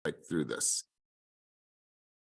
right through this.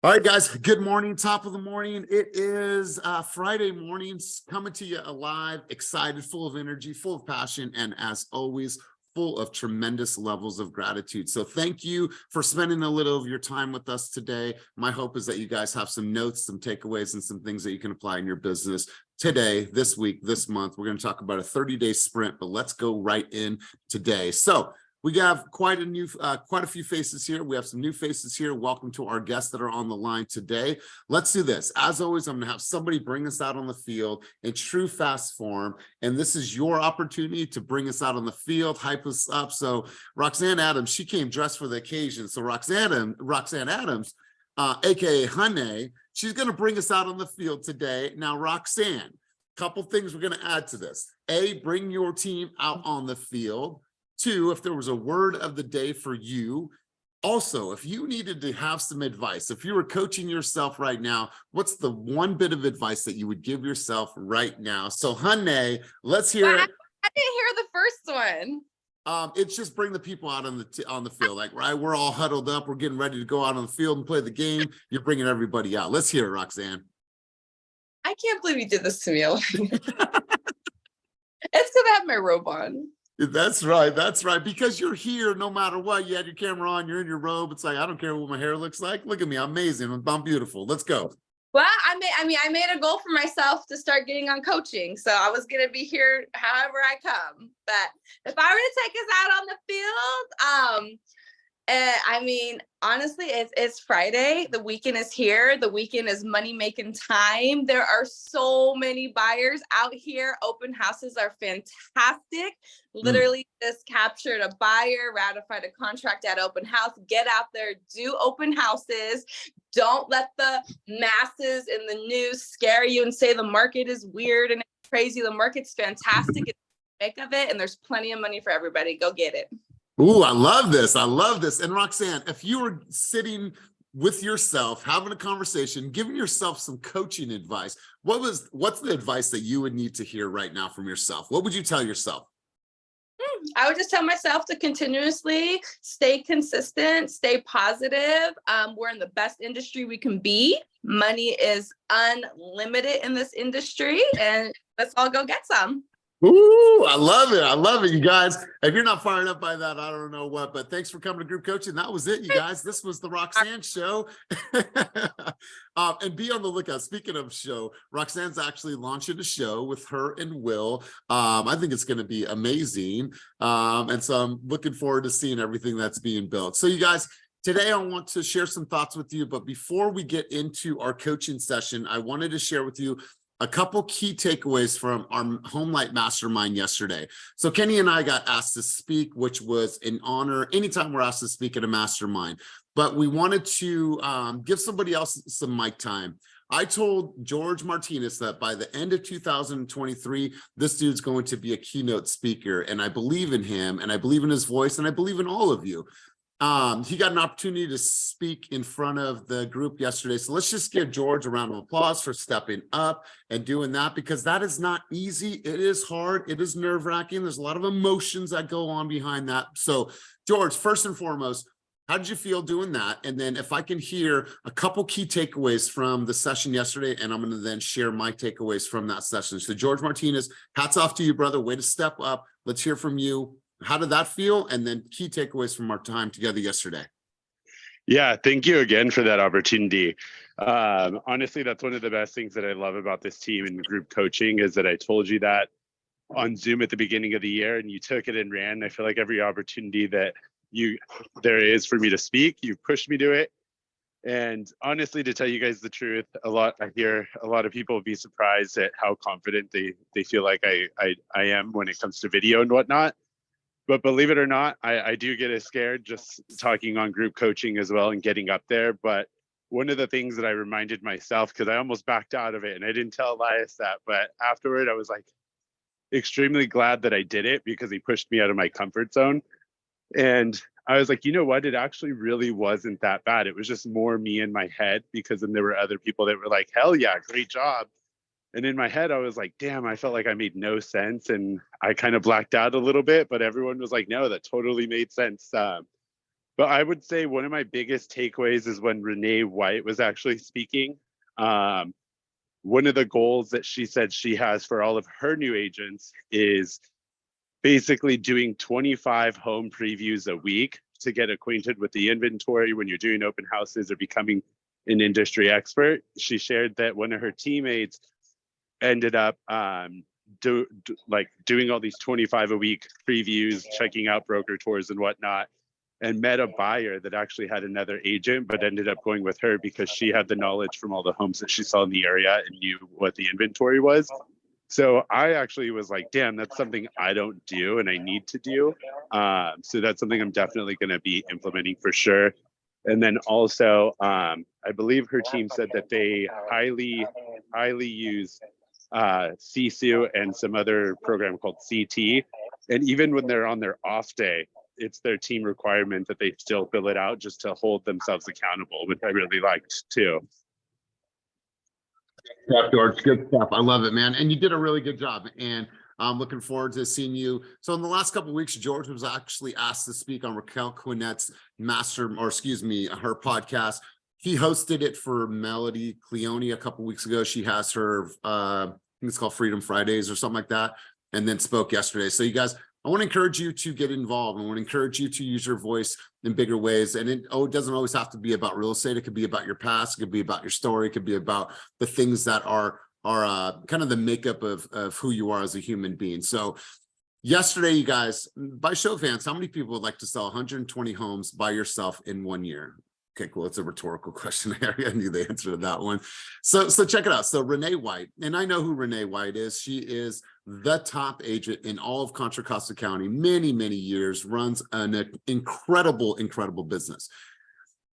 All right, guys, good morning, top of the morning. It is Friday mornings, coming to you alive, excited, full of energy, full of passion, and as always, full of tremendous levels of gratitude. So thank you for spending a little of your time with us today. My hope is that you guys have some notes, some takeaways, and some things that you can apply in your business today, this week, this month. We're going to talk about a 30-day sprint, but let's go right in today. So we have quite a few faces here. We have some new faces here. Welcome to our guests that are on the line today. Let's do this. As always, I'm going to have somebody bring us out on the field in true fast form. And this is your opportunity to bring us out on the field, hype us up. So Roxanne Adams, she came dressed for the occasion. So Roxanne Adams, aka Honey, she's going to bring us out on the field today. Now, Roxanne, couple things we're going to add to this. A, bring your team out on the field. Two, if there was a word of the day for you. Also, if you needed to have some advice, if you were coaching yourself right now, what's the one bit of advice that you would give yourself right now? So, Honey, let's hear it. I didn't hear the first one. It's just bring the people out on the field. Like, right, we're all huddled up. We're getting ready to go out on the field and play the game. You're bringing everybody out. Let's hear it, Roxanne. I can't believe you did this to me. It's because I have my robe on. That's right. That's right. Because you're here no matter what. You had your camera on, you're in your robe. It's like, I don't care what my hair looks like. Look at me. I'm amazing. I'm beautiful. Let's go. Well, I made a goal for myself to start getting on coaching. So I was going to be here however I come. But if I were to take us out on the field, honestly, it's Friday. The weekend is here. The weekend is money-making time. There are so many buyers out here. Open houses are fantastic. Literally just captured a buyer, ratified a contract at open house. Get out there, do open houses. Don't let the masses in the news scare you and say the market is weird and crazy. The market's fantastic. It's make of it, and there's plenty of money for everybody. Go get it. Ooh, I love this. I love this. And Roxanne, if you were sitting with yourself, having a conversation, giving yourself some coaching advice, what's the advice that you would need to hear right now from yourself? What would you tell yourself? I would just tell myself to continuously stay consistent, stay positive. We're in the best industry we can be. Money is unlimited in this industry, and let's all go get some. Ooh, I love it. I love it, you guys. If you're not fired up by that, I don't know what, but thanks for coming to group coaching. That was it, you guys. This was the Roxanne show. And be on the lookout. Speaking of show, Roxanne's actually launching a show with her and Will. I think it's going to be amazing. And so I'm looking forward to seeing everything that's being built. So you guys, today I want to share some thoughts with you, but before we get into our coaching session, I wanted to share with you a couple key takeaways from our Homelight Mastermind yesterday. So Kenny and I got asked to speak, which was an honor anytime we're asked to speak at a mastermind, but we wanted to give somebody else some mic time. I told George Martinez that by the end of 2023, this dude's going to be a keynote speaker, and I believe in him, and I believe in his voice, and I believe in all of you. He got an opportunity to speak in front of the group yesterday. So let's just give George a round of applause for stepping up and doing that, because that is not easy. It is hard. It is nerve-wracking. There's a lot of emotions that go on behind that. So George, first and foremost, how did you feel doing that? And then if I can hear a couple key takeaways from the session yesterday, and I'm going to then share my takeaways from that session. So George Martinez, hats off to you, brother. Way to step up. Let's hear from you. How did that feel? And then key takeaways from our time together yesterday. Yeah, thank you again for that opportunity. Honestly, that's one of the best things that I love about this team and group coaching is that I told you that on Zoom at the beginning of the year, and you took it and ran. I feel like every opportunity that there is for me to speak, you pushed me to it. And honestly, to tell you guys the truth, I hear a lot of people be surprised at how confident they feel like I am when it comes to video and whatnot. But believe it or not, I do get scared just talking on group coaching as well and getting up there. But one of the things that I reminded myself, because I almost backed out of it and I didn't tell Elias that, but afterward I was like extremely glad that I did it because he pushed me out of my comfort zone. And I was like, you know what? It actually really wasn't that bad. It was just more me in my head, because then there were other people that were like, hell yeah, great job. And in my head, I was like, damn, I felt like I made no sense. And I kind of blacked out a little bit, but everyone was like, no, that totally made sense. But I would say one of my biggest takeaways is when Renee White was actually speaking. One of the goals that she said she has for all of her new agents is basically doing 25 home previews a week to get acquainted with the inventory when you're doing open houses or becoming an industry expert. She shared that one of her teammates ended up doing all these 25 a week previews, checking out broker tours and whatnot, and met a buyer that actually had another agent, but ended up going with her because she had the knowledge from all the homes that she saw in the area and knew what the inventory was. So I actually was like, damn, that's something I don't do and I need to do. So that's something I'm definitely going to be implementing for sure. And then also, I believe her team said that they highly use CSU and some other program called CT. And even when they're on their off day, it's their team requirement that they still fill it out just to hold themselves accountable, which I really liked too. Yeah, George, good stuff. I love it, man. And you did a really good job. And I'm looking forward to seeing you. So in the last couple of weeks, George was actually asked to speak on Raquel Quinnette's her podcast. He hosted it for Melody Cleone a couple of weeks ago. She has her, I think it's called Freedom Fridays or something like that, and then spoke yesterday. So you guys, I want to encourage you to get involved. I want to encourage you to use your voice in bigger ways. And it doesn't always have to be about real estate. It could be about your past. It could be about your story. It could be about the things that are kind of the makeup of who you are as a human being. So yesterday, you guys, by show of hands, how many people would like to sell 120 homes by yourself in 1 year? Okay, cool. It's a rhetorical question. I knew the answer to that one. So check it out. So Renee White, and I know who Renee White is. She is the top agent in all of Contra Costa County, many, many years, runs an incredible business.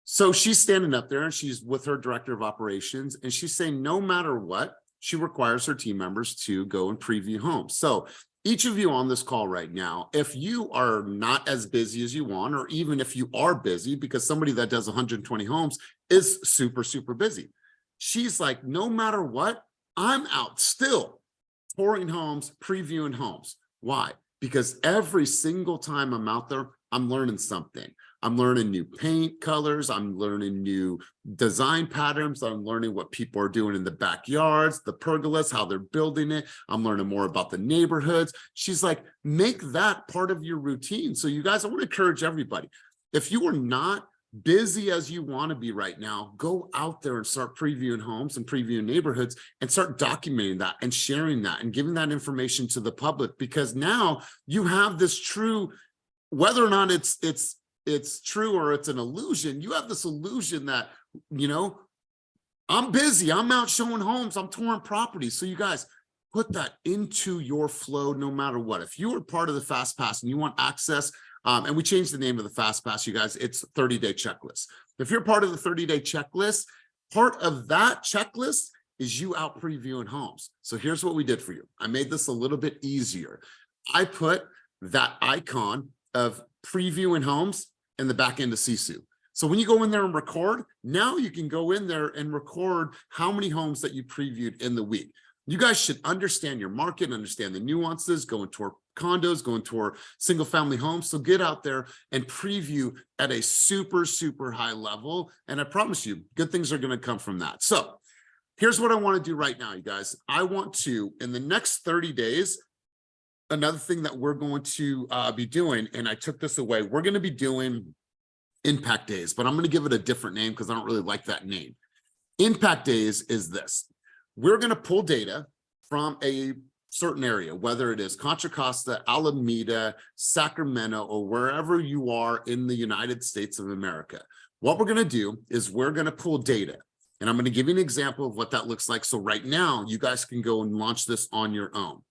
So she's standing up there and she's with her director of operations, and she's saying no matter what, she requires her team members to go and preview homes. So each of you on this call right now, if you are not as busy as you want, or even if you are busy, because somebody that does 120 homes is super, super busy. She's like, no matter what, I'm out still touring homes, previewing homes. Why? Because every single time I'm out there, I'm learning something. I'm learning new paint colors. I'm learning new design patterns. I'm learning what people are doing in the backyards, the pergolas, how they're building it. I'm learning more about the neighborhoods. She's like, make that part of your routine. So you guys, I want to encourage everybody. If you are not busy as you want to be right now, go out there and start previewing homes and previewing neighborhoods and start documenting that and sharing that and giving that information to the public, because now you have this true, whether or not it's true or it's an illusion, you have this illusion that, you know, I'm busy, I'm out showing homes, I'm touring properties. So you guys put that into your flow no matter what. If you are part of the Fast Pass and you want access, and we changed the name of the Fast Pass, you guys, it's 30-day checklist. If you're part of the 30-day checklist, part of that checklist is you out previewing homes. So here's what we did for you. I made this a little bit easier. I put that icon of previewing homes in the back end of Sisu. So when you go in there and record, now you can go in there and record how many homes that you previewed in the week. You guys should understand your market, understand the nuances, go and tour condos, go and tour single family homes. So get out there and preview at a super, super high level. And I promise you, good things are going to come from that. So here's what I want to do right now, you guys. I want to, in the next 30 days, another thing that we're going to be doing, and I took this away, we're going to be doing Impact Days, but I'm going to give it a different name because I don't really like that name. Impact Days is this. We're going to pull data from a certain area, whether it is Contra Costa, Alameda, Sacramento, or wherever you are in the United States of America. What we're going to do is we're going to pull data, and I'm going to give you an example of what that looks like. So right now, you guys can go and launch this on your own.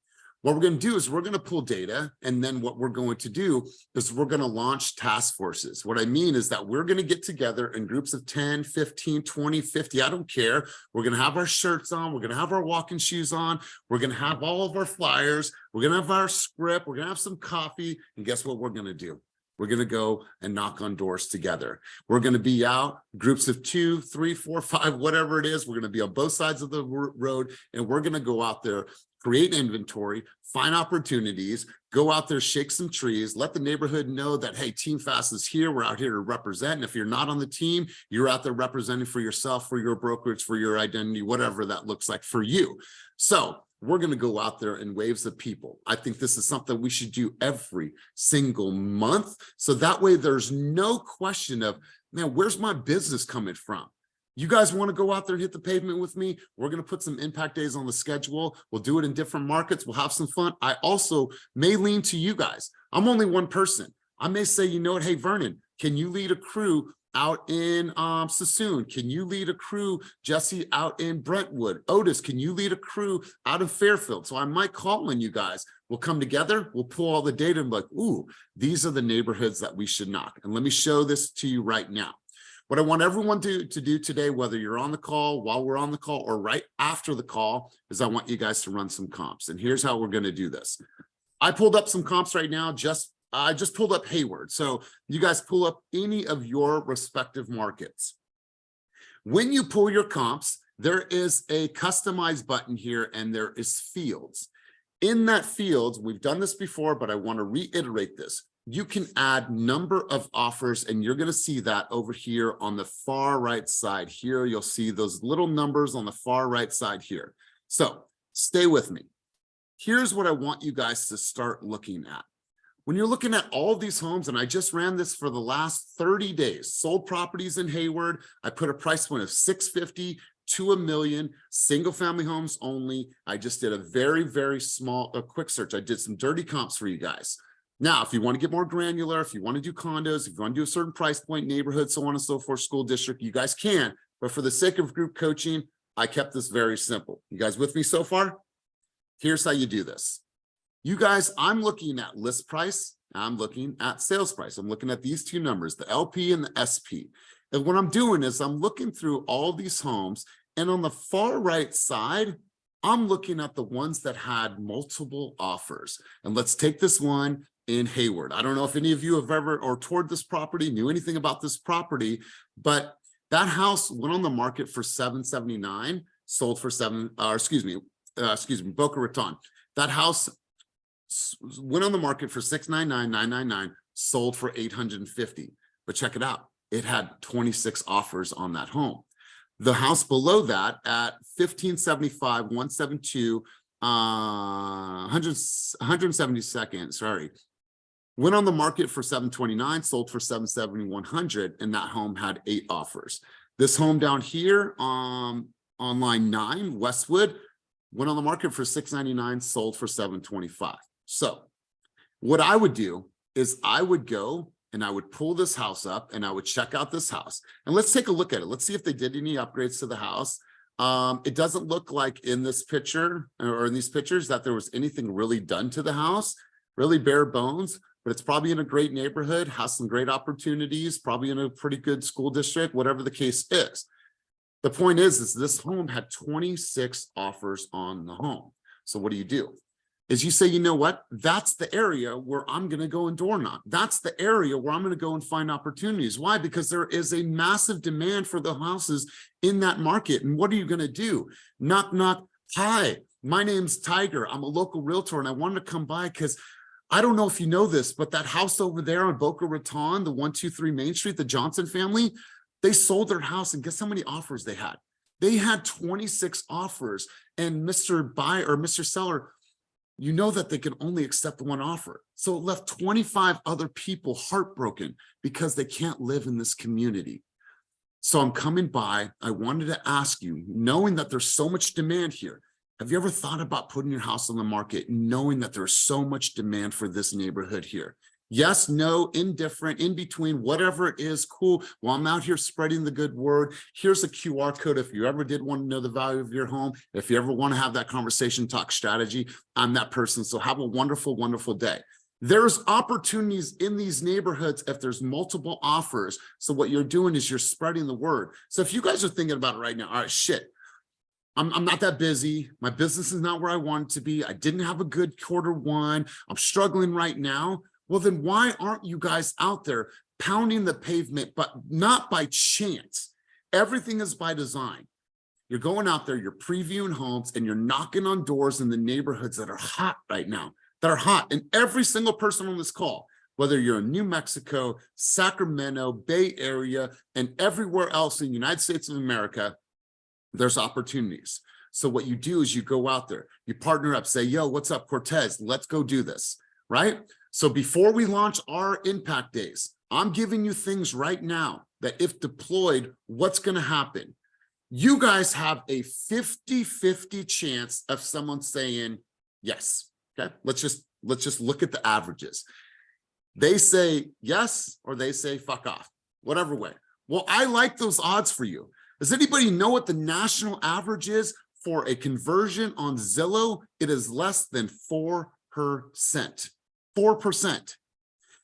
What we're going to do is we're going to pull data, and then what we're going to do is we're going to launch task forces. What I mean is that we're going to get together in groups of 10, 15, 20, 50, I don't care. We're going to have our shirts on. We're going to have our walking shoes on. We're going to have all of our flyers. We're going to have our script. We're going to have some coffee. And guess what we're going to do? We're going to go and knock on doors together. We're going to be out groups of 2, 3, 4, 5, whatever it is. We're going to be on both sides of the road, and we're going to go out there, create inventory, find opportunities, go out there, shake some trees, let the neighborhood know that, hey, Team Fast is here. We're out here to represent. And if you're not on the team, you're out there representing for yourself, for your brokerage, for your identity, whatever that looks like for you. So we're going to go out there in waves of people. I think this is something we should do every single month. So that way there's no question of, man, where's my business coming from? You guys want to go out there and hit the pavement with me? We're going to put some impact days on the schedule. We'll do it in different markets. We'll have some fun. I also may lean to you guys. I'm only one person. I may say, you know what? Hey, Vernon, can you lead a crew out in Sassoon? Can you lead a crew, Jesse, out in Brentwood? Otis, can you lead a crew out of Fairfield? So I might call on you guys. We'll come together. We'll pull all the data and be like, ooh, these are the neighborhoods that we should knock. And let me show this to you right now. What I want everyone to do today, whether you're on the call, while we're on the call, or right after the call, is I want you guys to run some comps. And here's how we're going to do this. I pulled up some comps right now. I just pulled up Hayward. So you guys pull up any of your respective markets. When you pull your comps, there is a customized button here, and there is fields. In that field, we've done this before, but I want to reiterate this. You can add number of offers, and you're going to see that over here on the far right side here. You'll see those little numbers on the far right side here. So stay with me. Here's what I want you guys to start looking at. When you're looking at all of these homes, and I just ran this for the last 30 days, sold properties in Hayward, I put a price point of $650 to $1 million, single family homes only. I just did a very, very small, quick search. I did some dirty comps for you guys. Now, if you want to get more granular, if you want to do condos, if you want to do a certain price point, neighborhood, so on and so forth, school district, you guys can. But for the sake of group coaching, I kept this very simple. You guys with me so far? Here's how you do this. You guys, I'm looking at list price. I'm looking at sales price. I'm looking at these two numbers, the LP and the SP. And what I'm doing is I'm looking through all these homes, and on the far right side, I'm looking at the ones that had multiple offers. And let's take this one in Hayward. I don't know if any of you have ever or toured this property, knew anything about this property, but that house went on the market for $779, sold for Boca Raton. That house went on the market for $699,999, sold for $850. But check it out, it had 26 offers on that home. The house below that at 1575, 172, 172nd, sorry, went on the market for $729, sold for $770, 100, and that home had 8 offers. This home down here on line 9, Westwood, went on the market for $699, sold for $725. So what I would do is I would go and I would pull this house up and I would check out this house. And let's take a look at it. Let's see if they did any upgrades to the house. It doesn't look like in this picture or in these pictures that there was anything really done to the house, really bare bones, but it's probably in a great neighborhood, has some great opportunities, probably in a pretty good school district, whatever the case is. The point is this home had 26 offers on the home. So what do? Is you say, you know what, that's the area where I'm going to go and door knock. That's the area where I'm going to go and find opportunities. Why? Because there is a massive demand for the houses in that market. And what are you going to do? Knock, knock. Hi, my name's Tiger. I'm a local realtor, and I wanted to come by because I don't know if you know this, but that house over there on Boca Raton, the 123 Main Street, the Johnson family, they sold their house, and guess how many offers they had? They had 26 offers, and Mr. Buyer or Mr. Seller, you know that they can only accept one offer. So it left 25 other people heartbroken because they can't live in this community. So I'm coming by. I wanted to ask you, knowing that there's so much demand here, have you ever thought about putting your house on the market, knowing that there's so much demand for this neighborhood here? Yes, no, indifferent, in between, whatever it is, cool. While I'm out here spreading the good word, here's a QR code. If you ever did want to know the value of your home, if you ever want to have that conversation, talk strategy, I'm that person. So have a wonderful, wonderful day. There's opportunities in these neighborhoods if there's multiple offers. So what you're doing is you're spreading the word. So if you guys are thinking about it right now, all right, shit, I'm not that busy. My business is not where I want it to be. I didn't have a good quarter one. I'm struggling right now. Well, then why aren't you guys out there pounding the pavement, but not by chance? Everything is by design. You're going out there, you're previewing homes, and you're knocking on doors in the neighborhoods that are hot right now, that are hot. And every single person on this call, whether you're in New Mexico, Sacramento, Bay Area, and everywhere else in the United States of America, there's opportunities. So what you do is you go out there, you partner up, say, yo, what's up, Cortez? Let's go do this, right? So before we launch our impact days, I'm giving you things right now that if deployed, what's going to happen? You guys have a 50-50 chance of someone saying yes. Okay, let's just look at the averages. They say yes, or they say fuck off, whatever way. Well, I like those odds for you. Does anybody know what the national average is for a conversion on Zillow? It is less than 4%. 4%.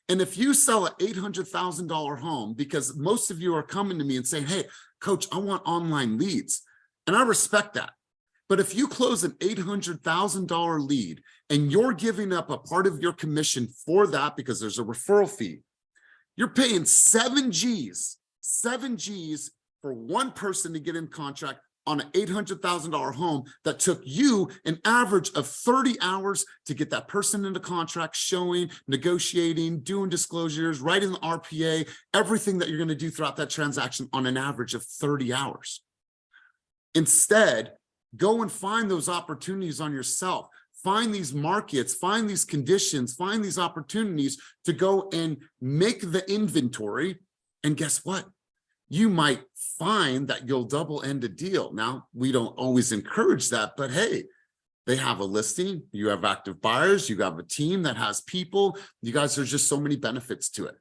And if you sell an $800,000 home, because most of you are coming to me and saying, hey, coach, I want online leads. And I respect that. But if you close an $800,000 lead and you're giving up a part of your commission for that because there's a referral fee, you're paying 7 G's for one person to get in contract on an $800,000 home that took you an average of 30 hours to get that person into contract, showing, negotiating, doing disclosures, writing the RPA, everything that you're going to do throughout that transaction on an average of 30 hours. Instead, go and find those opportunities on yourself. Find these markets, find these conditions, find these opportunities to go and make the inventory. And guess what? You might find that you'll double end a deal. Now, we don't always encourage that, but hey, they have a listing, you have active buyers, you have a team that has people, you guys, there's just so many benefits to it.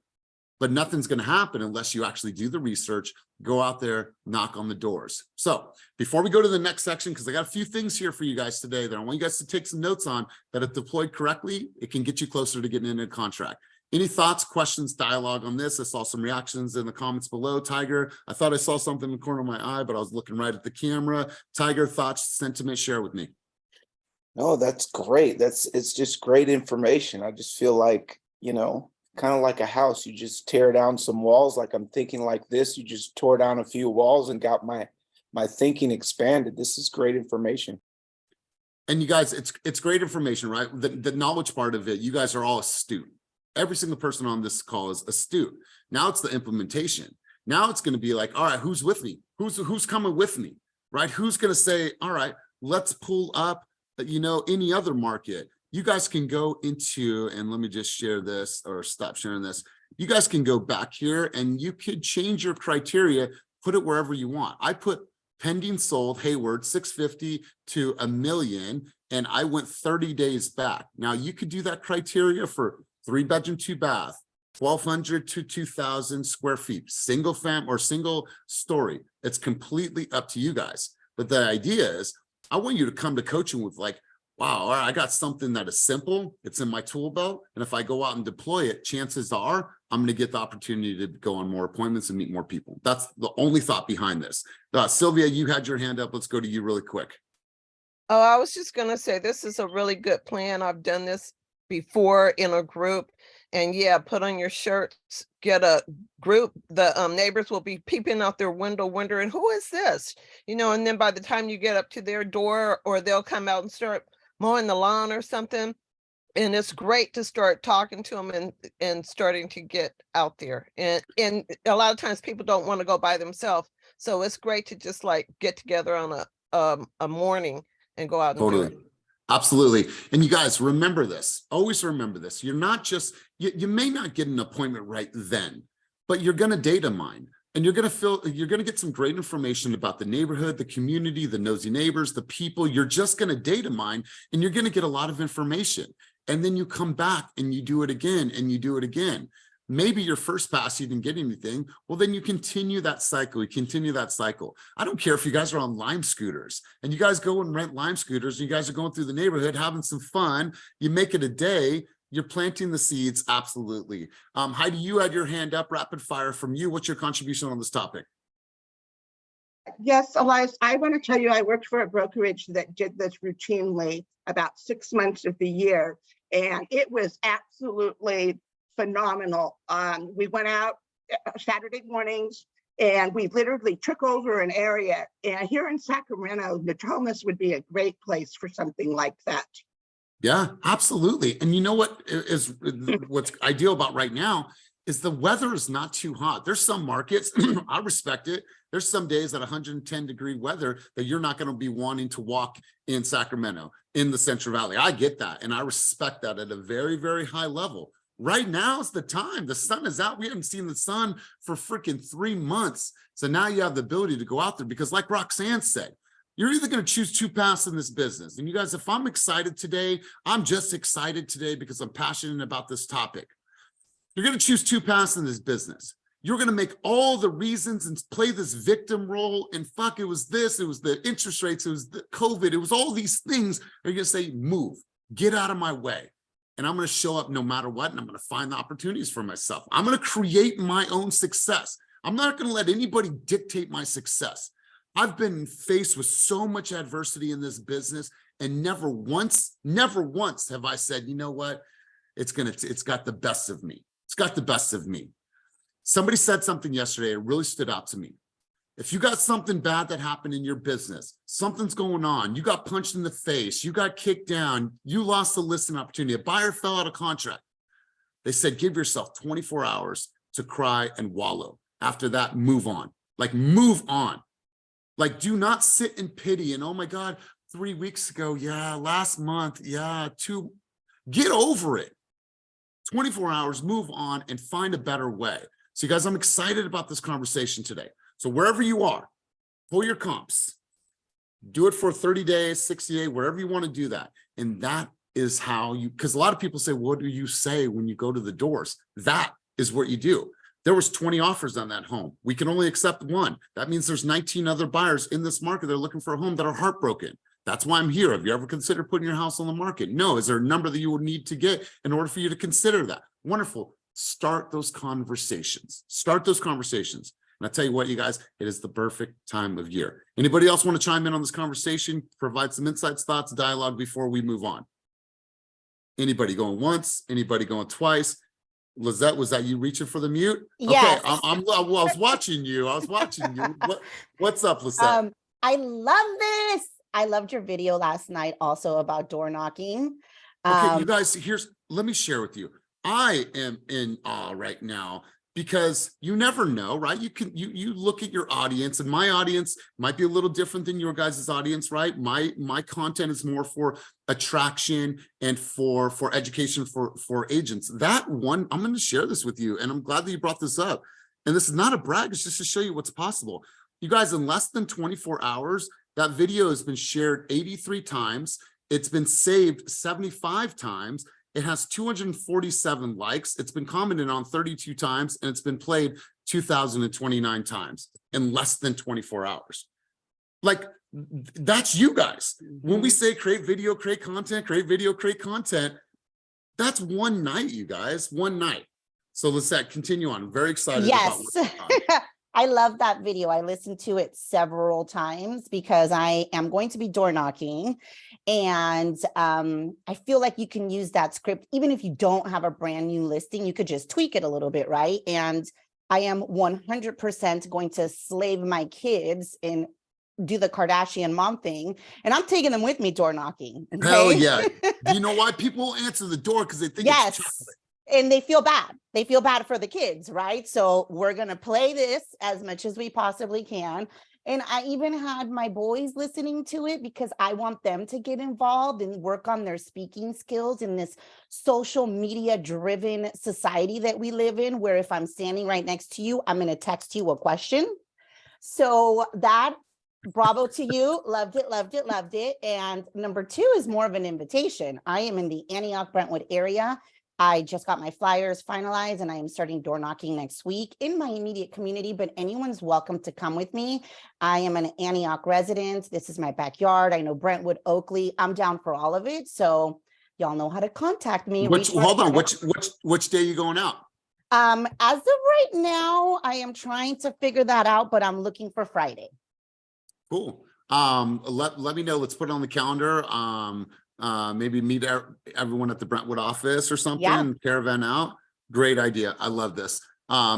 But nothing's going to happen unless you actually do the research, go out there, knock on the doors. So before we go to the next section, because I got a few things here for you guys today that I want you guys to take some notes on, that if deployed correctly, it can get you closer to getting into a contract. Any thoughts, questions, dialogue on this? I saw some reactions in the comments below. Tiger, I thought I saw something in the corner of my eye, but I was looking right at the camera. Tiger, thoughts, sentiment, share with me. No, that's great. It's just great information. I just feel like, kind of like a house. You just tear down some walls. Like I'm thinking like this, you just tore down a few walls and got my thinking expanded. This is great information. And you guys, it's great information, right? The knowledge part of it, you guys are all astute. Every single person on this call is astute. Now it's the implementation. Now it's going to be like, all right, who's with me? Who's coming with me, right? Who's going to say, all right, let's pull up, any other market. You guys can go into, and let me just share this or stop sharing this. You guys can go back here and you could change your criteria, put it wherever you want. I put pending sold Hayward 650 to $1 million, and I went 30 days back. Now you could do that criteria for 3-bedroom, 2-bath, 1,200 to 2,000 square feet, single fam or single story. It's completely up to you guys. But the idea is, I want you to come to coaching with like, wow, all right, I got something that is simple. It's in my tool belt. And if I go out and deploy it, chances are I'm going to get the opportunity to go on more appointments and meet more people. That's the only thought behind this. Sylvia, you had your hand up. Let's go to you really quick. Oh, I was just going to say, this is a really good plan. I've done this before in a group, and yeah, put on your shirts, get a group. The neighbors will be peeping out their window wondering, who is this? And then by the time you get up to their door, or they'll come out and start mowing the lawn or something. And it's great to start talking to them and starting to get out there. And a lot of times people don't want to go by themselves. So it's great to just like get together on a morning and go out and do it. Absolutely. And you guys, remember this, always remember this. You're not just, you may not get an appointment right then, but you're going to data mine, and you're going to get some great information about the neighborhood, the community, the nosy neighbors, the people. You're just going to data mine, and you're going to get a lot of information. And then you come back and you do it again, and you do it again. Maybe your first pass, you didn't get anything. Well, then you continue that cycle. I don't care if you guys are on Lime scooters and you guys go and rent Lime scooters. And you guys are going through the neighborhood, having some fun. You make it a day. You're planting the seeds. Absolutely. Heidi, you had your hand up, rapid fire from you. What's your contribution on this topic? Yes, Elias, I want to tell you, I worked for a brokerage that did this routinely about 6 months of the year, and it was absolutely phenomenal. We went out Saturday mornings and we literally took over an area. And here in Sacramento, Natomas would be a great place for something like that. Yeah, absolutely. And you know what is what's ideal about right now is the weather is not too hot. There's some markets, I respect it. There's some days at 110-degree weather that you're not going to be wanting to walk in Sacramento, in the Central Valley. I get that. And I respect that at a very, very high level. Right now is the time. The sun is out. We haven't seen the sun for freaking 3 months. So now you have the ability to go out there because like Roxanne said, you're either going to choose two paths in this business. And you guys, if I'm excited today, I'm just excited today because I'm passionate about this topic. You're going to choose two paths in this business. You're going to make all the reasons and play this victim role. And fuck, it was this, it was the interest rates, it was the COVID, it was all these things. You're going to say, move, get out of my way. And I'm going to show up no matter what. And I'm going to find the opportunities for myself. I'm going to create my own success. I'm not going to let anybody dictate my success. I've been faced with so much adversity in this business and never once have I said, you know what? It's got the best of me. It's got the best of me. Somebody said something yesterday. It really stood out to me. If you got something bad that happened in your business, something's going on, you got punched in the face, you got kicked down, you lost a listing opportunity, a buyer fell out of contract. They said, give yourself 24 hours to cry and wallow. After that, move on. Like, move on. Like, do not sit in pity and, oh my God, 3 weeks ago, yeah, last month, yeah, get over it. 24 hours, move on and find a better way. So you guys, I'm excited about this conversation today. So wherever you are, pull your comps, do it for 30 days, 60 days, wherever you want to do that. And that is how you, because a lot of people say, what do you say when you go to the doors? That is what you do. There was 20 offers on that home. We can only accept one. That means there's 19 other buyers in this market that are looking for a home that are heartbroken. That's why I'm here. Have you ever considered putting your house on the market? No. Is there a number that you would need to get in order for you to consider that? Wonderful. Start those conversations. Start those conversations. And I tell you what, you guys, it is the perfect time of year. Anybody else want to chime in on this conversation? Provide some insights, thoughts, dialogue before we move on. Anybody going once? Anybody going twice? Lizette, was that you reaching for the mute? Yes. Okay, I was watching you. What's up, Lizette? I love this. I loved your video last night also about door knocking. Okay, you guys, let me share with you. I am in awe right now because you never know, right? You look at your audience, and my audience might be a little different than your guys' audience, right? My content is more for attraction and for education for agents. That one, I'm going to share this with you, and I'm glad that you brought this up. And this is not a brag, it's just to show you what's possible. You guys, in less than 24 hours, that video has been shared 83 times. It's been saved 75 times. It has 247 likes. It's been commented on 32 times, and it's been played 2,029 times in less than 24 hours. Like, that's you guys. When we say create video, create content, create video, create content, that's one night, you guys, one night. So let's continue on. I'm very excited about what's going on. I love that video. I listened to it several times because I am going to be door knocking. And I feel like you can use that script. Even if you don't have a brand new listing, you could just tweak it a little bit, right? And I am 100% going to slave my kids and do the Kardashian mom thing. And I'm taking them with me door knocking. Okay? Hell yeah. Do you know why people answer the door? Because they think it's chocolate. And they feel bad. They feel bad for the kids, right? So we're going to play this as much as we possibly can. And I even had my boys listening to it because I want them to get involved and work on their speaking skills in this social media driven society that we live in, where if I'm standing right next to you, I'm going to text you a question. So that, bravo to you. Loved it, loved it, loved it. And number two is more of an invitation. I am in the Antioch Brentwood area. I just got my flyers finalized and I am starting door knocking next week in my immediate community, but anyone's welcome to come with me. I am an Antioch resident. This is my backyard. I know Brentwood, Oakley. I'm down for all of it. So y'all know how to contact me. Hold on. Which day are you going out? As of right now, I am trying to figure that out, but I'm looking for Friday. Cool. Let me know. Let's put it on the calendar. Maybe meet everyone at the Brentwood office or something, caravan out. Great idea. I love this.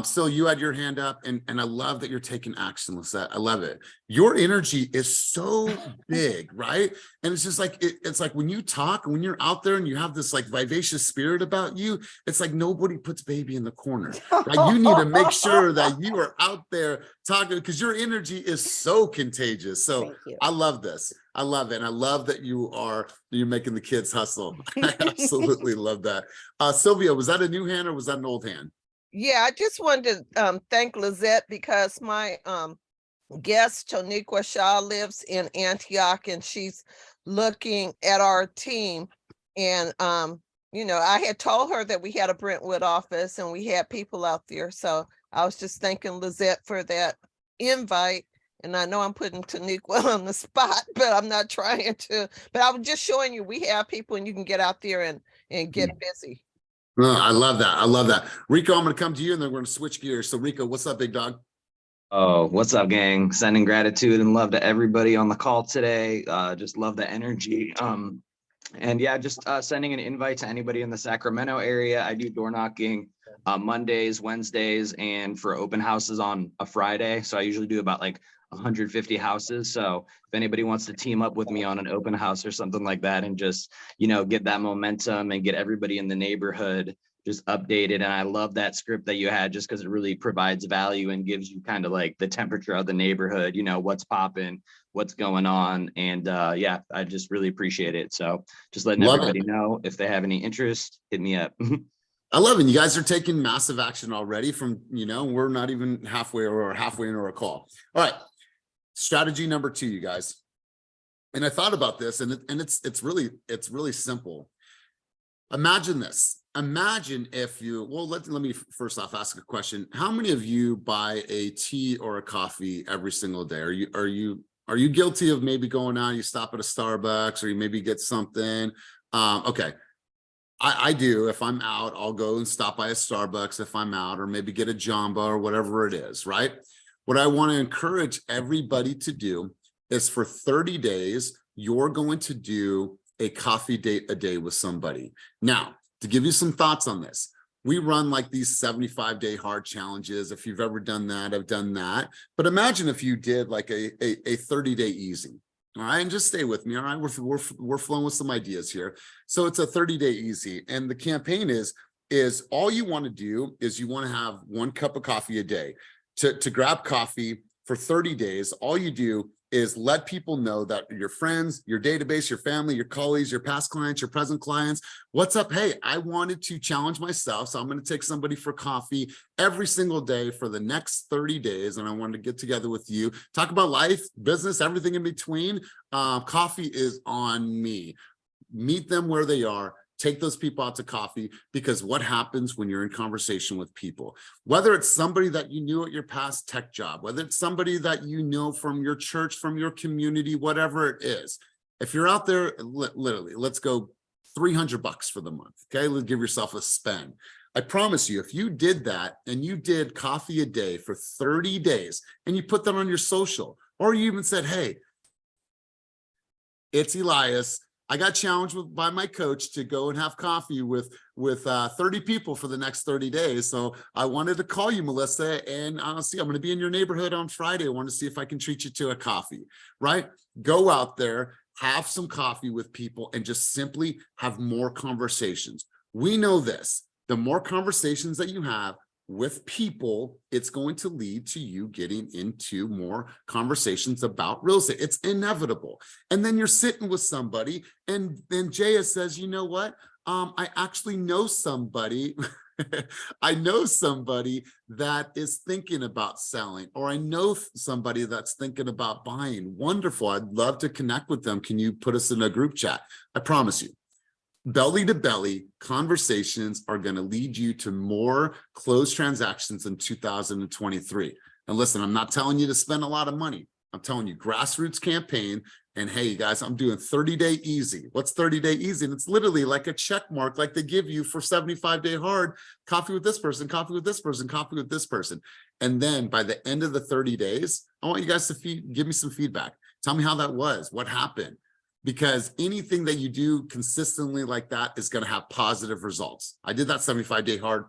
So you had your hand up, and I love that you're taking action, Lisette. I love it. Your energy is so big, right? And it's just like it's like when you talk, when you're out there and you have this like vivacious spirit about you, it's like nobody puts baby in the corner. Like you need to make sure that you are out there talking, because your energy is so contagious. So Thank you. I love this. I love it. And I love that you're making the kids hustle. I absolutely love that. Sylvia, was that a new hand or was that an old hand? Yeah, I just wanted to thank Lizette because my guest, Toniqua Shaw, lives in Antioch, and she's looking at our team. And you know, I had told her that we had a Brentwood office and we had people out there. So I was just thanking Lizette for that invite. And I know I'm putting Toniqua on the spot, but I'm not trying to. But I was just showing you we have people and you can get out there and get busy. Oh, I love that. I love that. Rico, I'm going to come to you and then we're going to switch gears. So Rico, what's up, big dog? Oh, what's up, gang? Sending gratitude and love to everybody on the call today. Just love the energy. And yeah, just sending an invite to anybody in the Sacramento area. I do door knocking Mondays, Wednesdays, and for open houses on a Friday. So I usually do about like 150 houses. So if anybody wants to team up with me on an open house or something like that and just, you know, get that momentum and get everybody in the neighborhood just updated. And I love that script that you had, just because it really provides value and gives you kind of like the temperature of the neighborhood, you know, what's popping, what's going on. And yeah, I just really appreciate it. So just letting everybody know, if they have any interest, hit me up. I love it. You guys are taking massive action already from, you know, we're not even halfway into our call. All right. Strategy number 2, you guys. And I thought about this, and it's really simple. Imagine this. Imagine if you, well, let me first off ask a question. How many of you buy a tea or a coffee every single day? Are you guilty of maybe going out, you stop at a Starbucks, or you maybe get something? Okay. I do. If I'm out, I'll go and stop by a Starbucks if I'm out, or maybe get a Jamba or whatever it is, right? What I want to encourage everybody to do is for 30 days, you're going to do a coffee date a day with somebody. Now, to give you some thoughts on this, we run like these 75-day hard challenges. If you've ever done that, I've done that. But imagine if you did like a 30-day easy. All right, and just stay with me. All right, we're flowing with some ideas here. So it's a 30-day easy, and the campaign is all you want to do is you want to have 1 cup of coffee a day. To grab coffee for 30 days, all you do is let people know that your friends, your database, your family, your colleagues, your past clients, your present clients, what's up? Hey, I wanted to challenge myself, so I'm going to take somebody for coffee every single day for the next 30 days. And I wanted to get together with you, talk about life, business, everything in between. Coffee is on me. Meet them where they are. Take those people out to coffee, because what happens when you're in conversation with people, whether it's somebody that you knew at your past tech job, whether it's somebody that you know from your church, from your community, whatever it is, if you're out there, literally, let's go $300 for the month. Okay, let's give yourself a spend. I promise you, if you did that and you did coffee a day for 30 days and you put that on your social, or you even said, hey, it's Elias, I got challenged by my coach to go and have coffee with 30 people for the next 30 days. So I wanted to call you, Melissa, and see, I'm going to be in your neighborhood on Friday. I want to see if I can treat you to a coffee, right? Go out there, have some coffee with people, and just simply have more conversations. We know this, the more conversations that you have with people, it's going to lead to you getting into more conversations about real estate. It's inevitable. And then you're sitting with somebody, and then Jaya says, you know what? I actually know somebody. I know somebody that is thinking about selling, or I know somebody that's thinking about buying. Wonderful. I'd love to connect with them. Can you put us in a group chat? I promise you, belly to belly conversations are going to lead you to more closed transactions in 2023. And listen, I'm not telling you to spend a lot of money. I'm telling you, grassroots campaign. And hey, you guys, I'm doing 30-day easy. What's 30-day easy? And it's literally like a check mark, like they give you for 75-day hard, coffee with this person, coffee with this person, coffee with this person. And then by the end of the 30 days, I want you guys to give me some feedback. Tell me how that was. What happened? because anything that you do consistently like that is going to have positive results. I did that 75-day hard,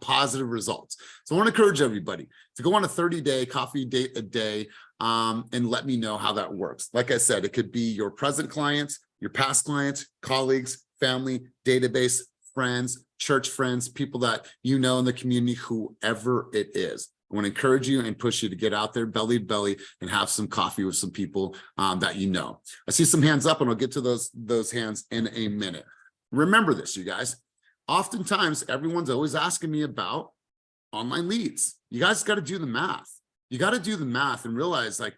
positive results. So I want to encourage everybody to go on a 30-day coffee date a day, and let me know how that works. Like I said, it could be your present clients, your past clients, colleagues, family, database, friends, church friends, people that you know in the community, whoever it is. I want to encourage you and push you to get out there belly to belly and have some coffee with some people that you know. I see some hands up, and I'll get to those hands in a minute. Remember this, you guys. Oftentimes, everyone's always asking me about online leads. You guys got to do the math. You got to do the math and realize, like,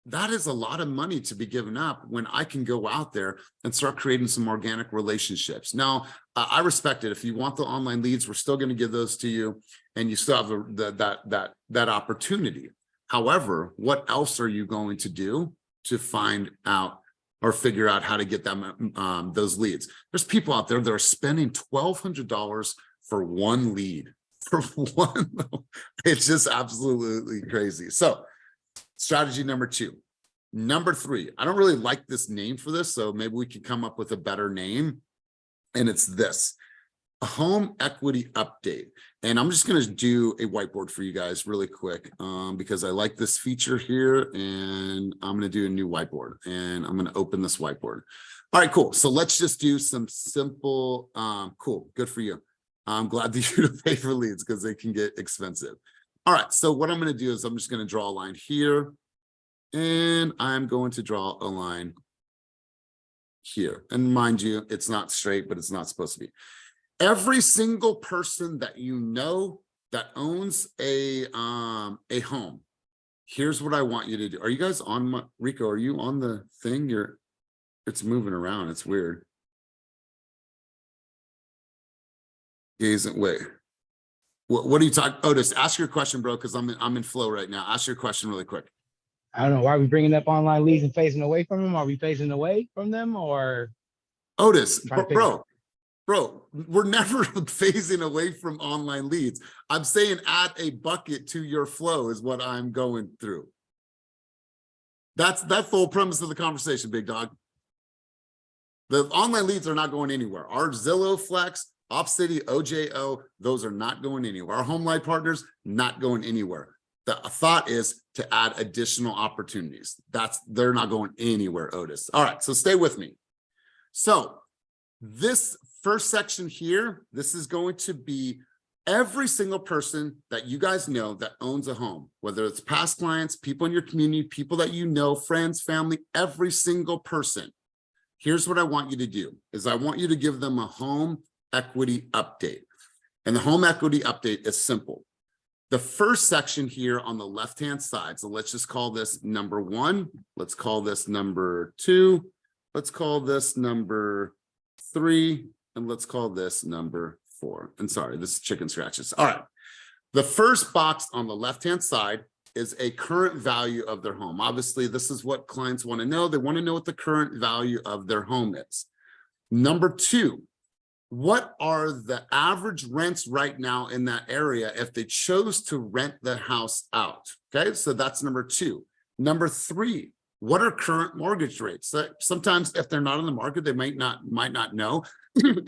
that is a lot of money to be given up when I can go out there and start creating some organic relationships. Now, I respect it. If you want the online leads, we're still going to give those to you, and you still have that opportunity. However, what else are you going to do to find out or figure out how to get them those leads? There's people out there that are spending $1,200 for one lead. For one, it's just absolutely crazy. So, strategy number 2. Number 3, I don't really like this name for this, so maybe we can come up with a better name. And it's this: a home equity update. And I'm just going to do a whiteboard for you guys really quick, because I like this feature here, and I'm going to do a new whiteboard, and I'm going to open this whiteboard. All right, cool. So let's just do some simple, cool, good for you. I'm glad that you pay for leads because they can get expensive. All right, so what I'm going to do is I'm just going to draw a line here, and I'm going to draw a line here. And mind you, it's not straight, but it's not supposed to be. Every single person that you know that owns a home, here's what I want you to do. Are you guys on my, Rico, are you on the thing? It's moving around. It's weird. Wait. What are you talking? Otis, ask your question, bro, because I'm in flow right now. Ask your question really quick. I don't know. Why are we bringing up online leads and facing away from them? Are we facing away from them, or? Otis, bro, we're never phasing away from online leads. I'm saying add a bucket to your flow is what I'm going through. That's the whole premise of the conversation, big dog. The online leads are not going anywhere. Our Zillow Flex, OpCity, OJO, those are not going anywhere. Our Homelight partners, not going anywhere. The thought is to add additional opportunities. They're not going anywhere, Otis. All right, so stay with me. So this first section here, this is going to be every single person that you guys know that owns a home, whether it's past clients, people in your community, people that you know, friends, family, every single person. Here's what I want you to do, is I want you to give them a home equity update. And the home equity update is simple. The first section here on the left-hand side, so let's just call this number 1. Let's call this number 2. Let's call this number 3. And let's call this number 4. And sorry, this is chicken scratches. All right. The first box on the left-hand side is a current value of their home. Obviously, this is what clients want to know. They want to know what the current value of their home is. Number 2, what are the average rents right now in that area if they chose to rent the house out? Okay, so that's number 2. Number 3, what are current mortgage rates? Sometimes if they're not on the market, they might not know,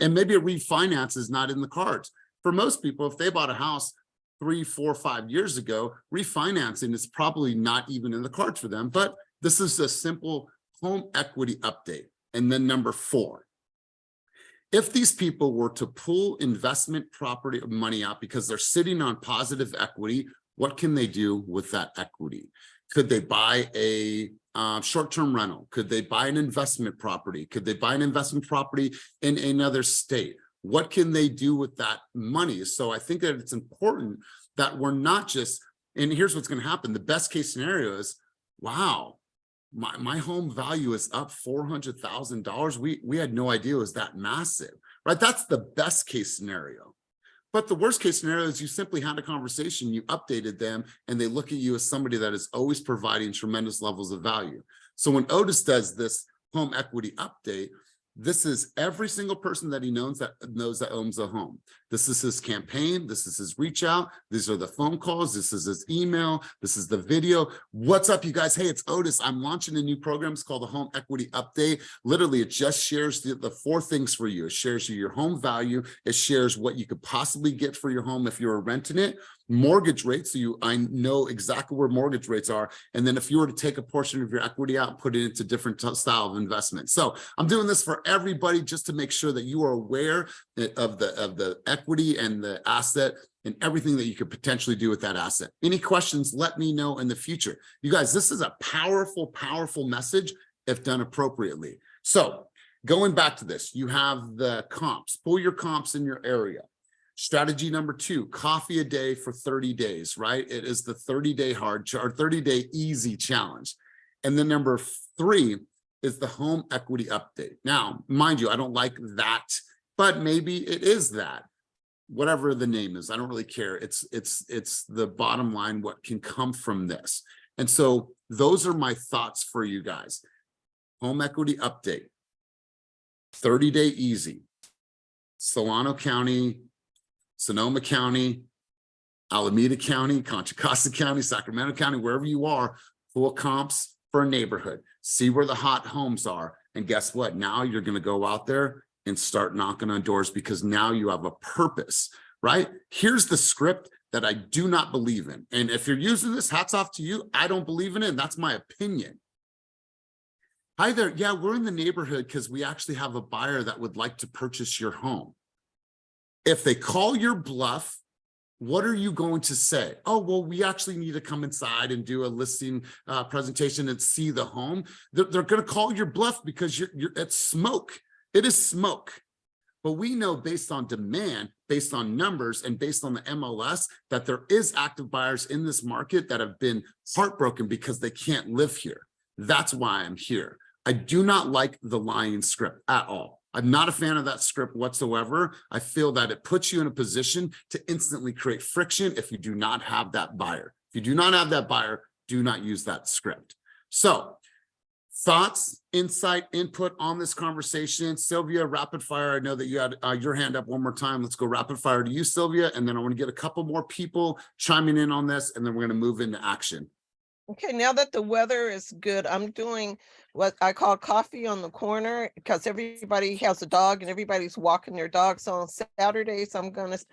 and maybe a refinance is not in the cards. For most people, if they bought a house 3, 4, 5 years ago, refinancing is probably not even in the cards for them, but this is a simple home equity update. And then number 4, if these people were to pull investment property money out because they're sitting on positive equity, what can they do with that equity? Could they buy a short-term rental? Could they buy an investment property? Could they buy an investment property in another state? What can they do with that money? So I think that it's important that we're not just, and here's what's going to happen. The best case scenario is, wow, my home value is up $400,000. We had no idea it was that massive, right? That's the best case scenario. But the worst case scenario is you simply had a conversation, you updated them, and they look at you as somebody that is always providing tremendous levels of value. So when Otis does this home equity update, This is every single person that he knows that owns a home. This is his campaign. This is his reach out. These are the phone calls. This is his email. This is the video. What's up, you guys? Hey, it's Otis. I'm launching a new program. It's called the Home Equity Update. Literally, it just shares the 4 things for you. It shares you your home value. It shares what you could possibly get for your home if you were renting it, mortgage rates, so I know exactly where mortgage rates are, and then if you were to take a portion of your equity out and put it into different style of investment. So I'm doing this for everybody just to make sure that you are aware of the equity and the asset and everything that you could potentially do with that asset. Any questions, let me know in the future. You guys, this is a powerful, powerful message if done appropriately. So going back to this, you have the comps, pull your comps in your area. Strategy number 2, coffee a day for 30 days, right? It is the 30-day hard or 30-day easy challenge. And then number 3 is the home equity update. Now, mind you, I don't like that, but maybe it is that. Whatever the name is, I don't really care. It's the bottom line, what can come from this. And so those are my thoughts for you guys. Home equity update, 30-day easy, Solano County, Sonoma County, Alameda County, Contra Costa County, Sacramento County, wherever you are, pull comps for a neighborhood, see where the hot homes are. And guess what? Now you're going to go out there and start knocking on doors because now you have a purpose, right? Here's the script that I do not believe in. And if you're using this, hats off to you. I don't believe in it. And that's my opinion. Hi there. Yeah, we're in the neighborhood because we actually have a buyer that would like to purchase your home. If they call your bluff, what are you going to say? Oh, well, we actually need to come inside and do a listing presentation and see the home. They're going to call your bluff because it's smoke. It is smoke. But we know based on demand, based on numbers, and based on the MLS, that there is active buyers in this market that have been heartbroken because they can't live here. That's why I'm here. I do not like the lying script at all. I'm not a fan of that script whatsoever. I feel that it puts you in a position to instantly create friction if you do not have that buyer. If you do not have that buyer, do not use that script. So, thoughts, insight, input on this conversation. Sylvia, rapid fire. I know that you had your hand up one more time. Let's go rapid fire to you, Sylvia. And then I want to get a couple more people chiming in on this, and then we're going to move into action. Okay, now that the weather is good, I'm doing what I call coffee on the corner because everybody has a dog and everybody's walking their dogs on Saturdays. I'm going to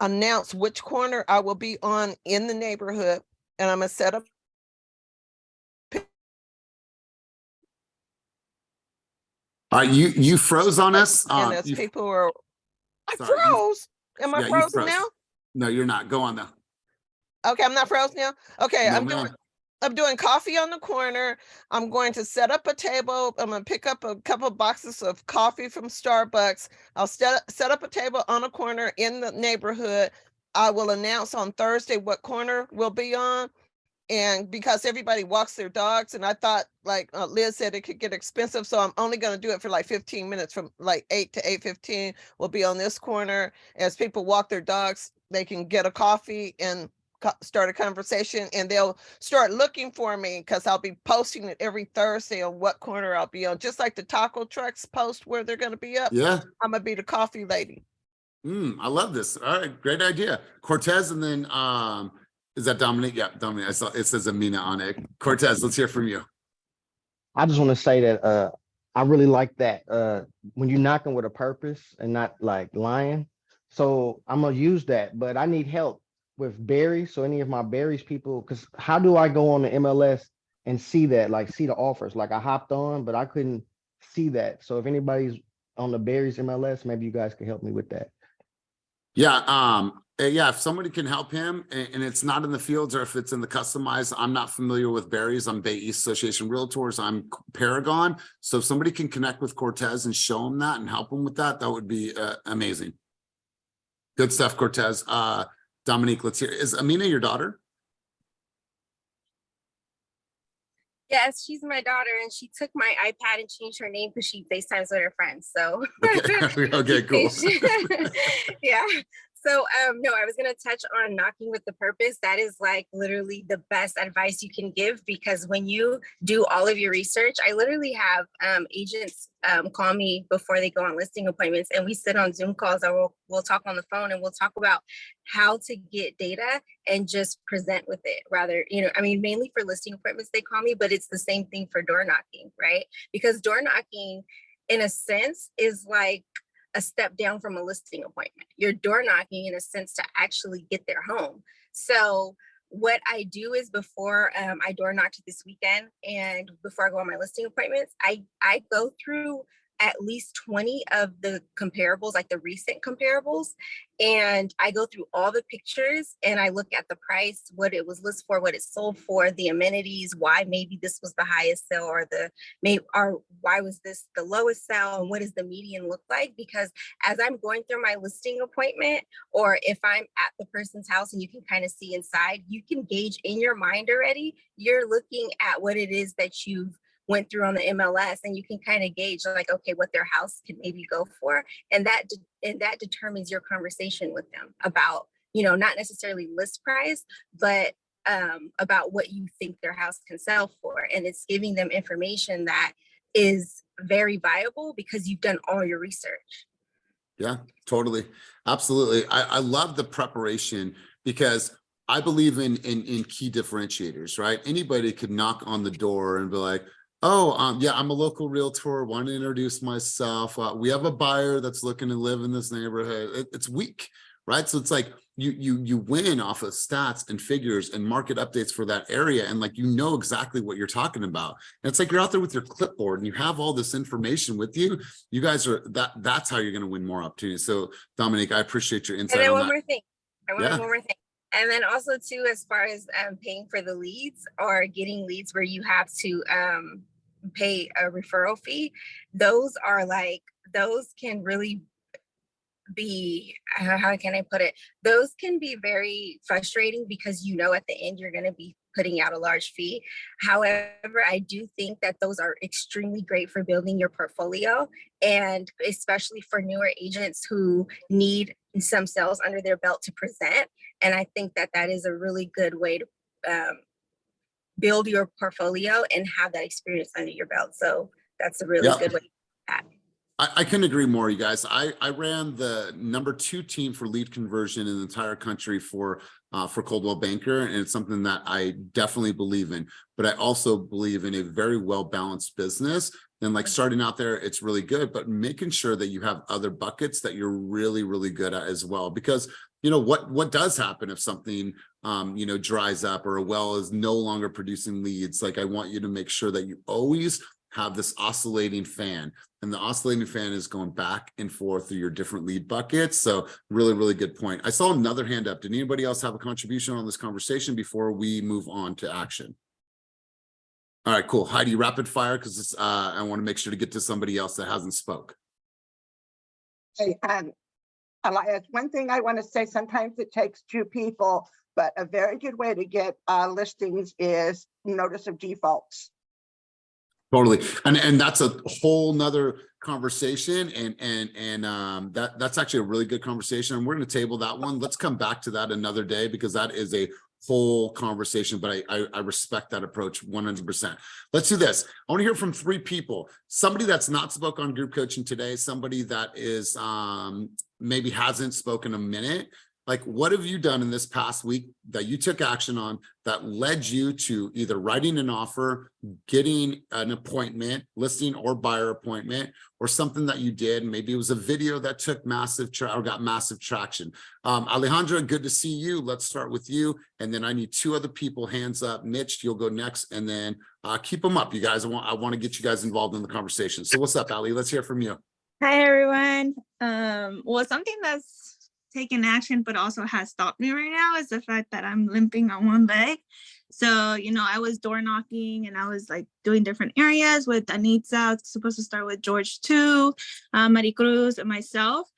announce which corner I will be on in the neighborhood, and I'm going to set up. You froze on us. And as people are, I sorry, froze. Am I yeah, frozen now? No, you're not. Go on though. Okay, I'm not frozen now. Okay, No, I'm doing coffee on the corner. I'm going to set up a table. I'm going to pick up a couple of boxes of coffee from Starbucks. I'll set up a table on a corner in the neighborhood. I will announce on Thursday what corner we'll be on. And because everybody walks their dogs, and I thought, like Liz said, it could get expensive. So I'm only going to do it for like 15 minutes from like 8 to 8:15. We'll be on this corner. As people walk their dogs, they can get a coffee and start a conversation, and they'll start looking for me because I'll be posting it every Thursday on what corner I'll be on, just like the taco trucks post where they're going to be up. Yeah, I'm gonna be the coffee lady. I love this. All right, great idea. Cortez, and then is that Dominique? Yeah, Dominique. I saw it says Amina on it. Cortez, let's hear from you. I just want to say that I really like that when you're knocking with a purpose and not like lying. So I'm gonna use that, but I need help with berries. So any of my berries people, because how do I go on the MLS and see that, like see the offers? Like I hopped on, but I couldn't see that. So if anybody's on the berries MLS, maybe you guys can help me with that. Yeah, yeah, if somebody can help him and it's not in the fields or if it's in the customized, I'm not familiar with berries. I'm Bay East Association Realtors. I'm Paragon. So if somebody can connect with Cortez and show him that and help him with that, that would be amazing. Good stuff, Cortez. Dominique, let's hear. Is Amina your daughter? Yes, she's my daughter, and she took my iPad and changed her name because she FaceTimes with her friends. So Okay, okay, cool. yeah. So no, I was gonna touch on knocking with the purpose. That is like literally the best advice you can give, because when you do all of your research, I literally have agents call me before they go on listing appointments, and we sit on Zoom calls, or we'll talk on the phone, and we'll talk about how to get data and just present with it. Rather, I mean, mainly for listing appointments they call me, but it's the same thing for door knocking, right? Because door knocking, in a sense, is like a step down from a listing appointment. You're door knocking in a sense to actually get their home. So what I do is before I door knocked this weekend, and before I go on my listing appointments, I go through at least 20 of the comparables, like the recent comparables. And I go through all the pictures and I look at the price, what it was listed for, what it sold for, the amenities, why maybe this was the highest sale, or why was this the lowest sale, and what does the median look like? Because as I'm going through my listing appointment, or if I'm at the person's house and you can kind of see inside, you can gauge in your mind already. You're looking at what it is that you've went through on the MLS, and you can kind of gauge like, okay, what their house can maybe go for. And that determines your conversation with them about, not necessarily list price, but about what you think their house can sell for. And it's giving them information that is very viable because you've done all your research. Yeah, totally. Absolutely. I love the preparation, because I believe in key differentiators, right? Anybody could knock on the door and be like, oh, yeah, I'm a local realtor, want to introduce myself. We have a buyer that's looking to live in this neighborhood. It's weak, right? So it's like you win off of stats and figures and market updates for that area, and like exactly what you're talking about. And it's like you're out there with your clipboard and you have all this information with you. You guys are that's how you're going to win more opportunities. So Dominique, I appreciate your insight. And then on one that. more thing. One more thing. And then also too, as far as paying for the leads or getting leads where you have to pay a referral fee, those can really be, how can I put it? Those can be very frustrating, because at the end you're going to be putting out a large fee. However, I do think that those are extremely great for building your portfolio, and especially for newer agents who need some sales under their belt to present. And I think that is a really good way to build your portfolio and have that experience under your belt. So that's a really good way to do that. I couldn't agree more, you guys. I ran the #2 team for lead conversion in the entire country for Coldwell Banker, and it's something that I definitely believe in. But I also believe in a very well-balanced business. And like starting out there, it's really good, but making sure that you have other buckets that you're really, really good at as well. Because what does happen if something dries up, or a well is no longer producing leads? Like, I want you to make sure that you always have this oscillating fan, and the oscillating fan is going back and forth through your different lead buckets. So really, really good point. I saw another hand up. Did anybody else have a contribution on this conversation before we move on to action? All right, cool. Heidi, rapid fire, because I want to make sure to get to somebody else that hasn't spoke. Hey, Elias, one thing I want to say, sometimes it takes two people, but a very good way to get listings is notice of defaults. Totally. And that's a whole nother conversation. And that's actually a really good conversation. And we're going to table that one. Let's come back to that another day, because that is a whole conversation, but I respect that approach 100%. Let's do this. I want to hear from 3 people. Somebody that's not spoke on group coaching today, somebody that is maybe hasn't spoken a minute. Like, what have you done in this past week that you took action on that led you to either writing an offer, getting an appointment, listing or buyer appointment, or something that you did? Maybe it was a video that took got massive traction. Alejandra, good to see you. Let's start with you. And then I need 2 other people, hands up. Mitch, you'll go next, and then keep them up, you guys. I want to get you guys involved in the conversation. So what's up, Ali? Let's hear from you. Hi, everyone. Well, something that's taken action but also has stopped me right now is the fact that I'm limping on one leg. So I was door knocking and I was like doing different areas with Anitza. It's supposed to start with George too, Maricruz, and myself,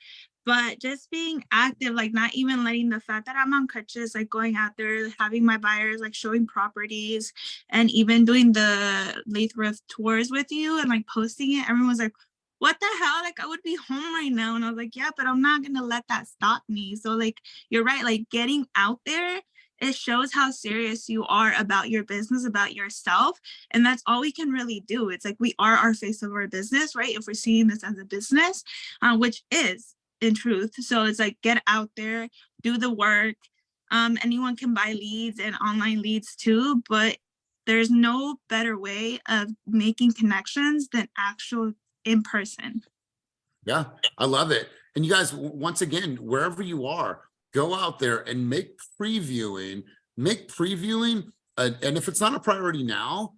but just being active, like not even letting the fact that I'm on crutches, like going out there, having my buyers, like showing properties, and even doing the Lathrith tours with you and like posting it. Everyone was like, what the hell? Like, I would be home right now. And I was like, yeah, but I'm not gonna let that stop me. So like, you're right, like getting out there, it shows how serious you are about your business, about yourself. And that's all we can really do. It's like, we are our face of our business, right? If we're seeing this as a business, which is in truth. So it's like, get out there, do the work. Anyone can buy leads and online leads too, but there's no better way of making connections than actual in person. Yeah, I love it. And you guys, once again, wherever you are, go out there and make previewing, and if it's not a priority now,